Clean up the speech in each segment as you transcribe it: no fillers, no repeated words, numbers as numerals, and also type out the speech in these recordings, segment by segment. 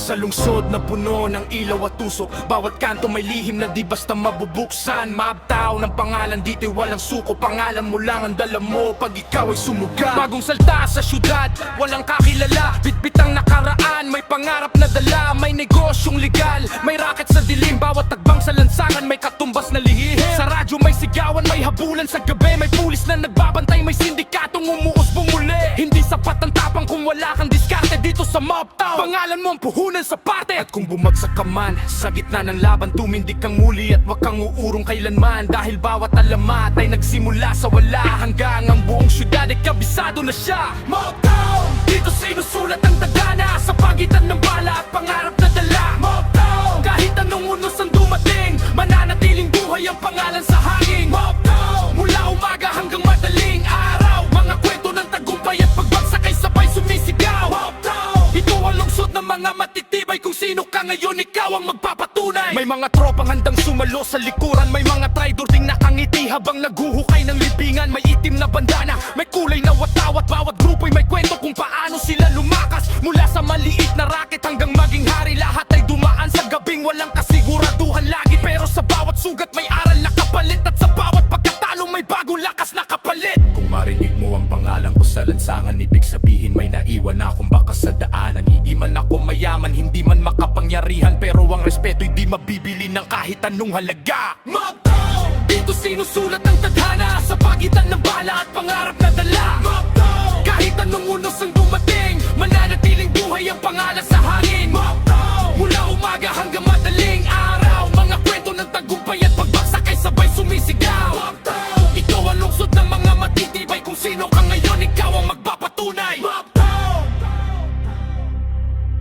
Sa lungsod na puno ng ilaw at tusok, bawat kanto may lihim na di basta mabubuksan. Maabtaw ng pangalan, dito'y walang suko. Pangalan mo lang ang dala mo pag ikaw ay sumuga. Bagong salta sa syudad, walang kakilala. Bitbitang nakaraan, may pangarap na dala. May negosyong legal, may racket sa dilim. Bawat tagbang sa lansangan, may katumbas na lihim. Sa radyo may sigawan, may habulan sa gabi. May pulis na nagbabantay, may sindikatong umuus bumuli. Hindi sapat ang tapang kung wala kang diskarte dito sa mob town. Pangalan mo ang puhunan sa parte. At kung bumagsak ka man sa gitna ng laban, tumindig kang muli at wag kang uurong kailanman. Dahil bawat alamat ay nagsimula sa wala, hanggang ang buong syudad ay kabisado na siya. Mob town! Dito sinusulat ang tagana sa pagitan ng bala at pangarap na dala. Mob town! Kahit anong unos ang dumating, mananatiling buhay ang pangalan sa hangin. Mob town! Mula umaga hanggang madaling araw, mga kwento ng tagumpay at pagbagsak ay sabay sumisigaw. Mob town! Ito ang lungsod ng mga matitibay. Kung sino ka ngayon, ikaw ang magpapatunay. May mga tropang handang sumalo sa likuran. May mga traidor ding nakangiti habang naguhukay ng libingan. May itim na bandana, may kulay na watawat. Bawat grupo'y may kwento kung paano sila lumakas. Mula sa maliit na racket hanggang maging hari, lahat ay dumaan sa gabing walang kasiguraduhan lagi. Pero sa bawat sugat may aral na kapalit, at sa bawat pagkatalo may bagong lakas na kapalit. Kung marinig mo ang pangalan ko sa lansangan, ibig sabihin may naiwan akong bakas sa daanan. Hindi man ako mayaman, hindi man makapangyarihan, pero ang respeto'y di mabibili ng kahit anong halaga. Mob town! Dito sinusulat ang tadhana sa pagitan ng bala at pangarap na dala. Mob town! Kahit anong unos ang dumating, mananatiling buhay ang pangalan sa hangin. Mob town! Mula umaga hanggang madaling araw, mga kwento ng tagumpay at pagbagsak ay sabay sumisigaw. Mob town! Ito ang lungsod ng mga matitibay. Kung sino ka ngayon, ikaw ang magpapatunay. Mob town!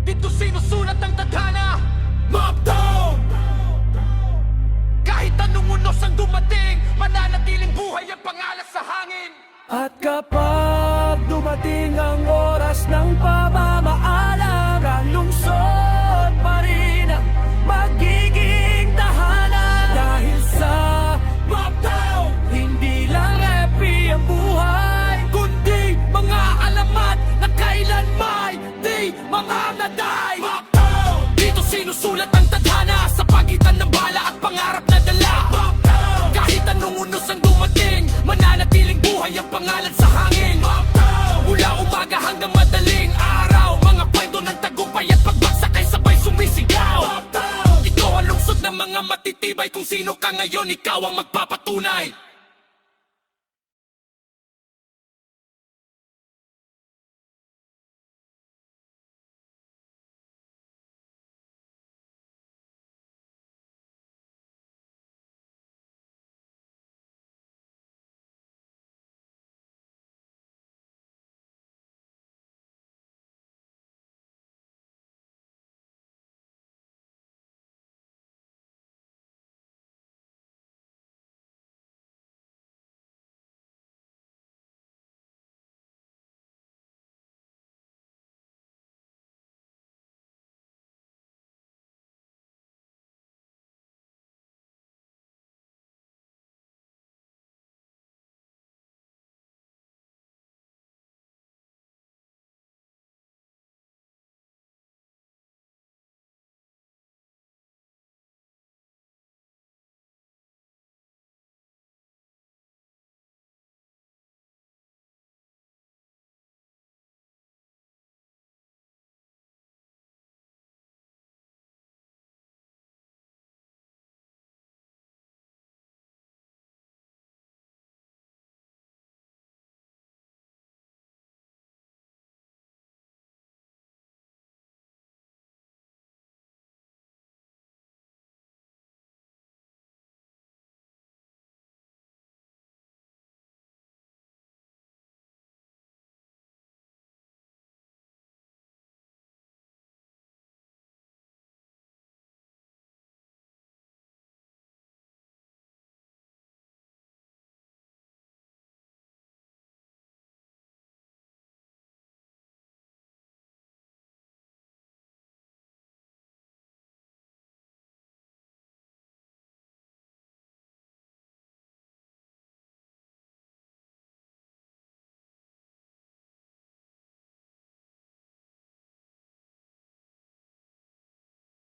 Dito sinusulat ang tadhana. Mob town! Kahit anong unos ang dumating, mananatiling buhay ang pangalan sa hangin. At kapag dumating ang oras ng pamamaalam, ang lungsod pa rin ang magiging tahanan. Dahil sa Mob town! hindi lang happy ang buhay, kundi mga alamat na kailan may di mamamatay. Mob town! Dito sinusulat ang tadhana sa pagitan ng bala at pangarap na dala. Mob town! Kahit anong unos ang dumating, mananatiling buhay ang pangalan sa hangin. Mob town! Mula umaga hanggang madaling araw, mga kwento ng tagumpay at pagbagsak ay sabay sumisigaw. Mob town! Ito ang lungsod ng mga matitibay. Kung sino ka ngayon, ikaw ang magpapatunay.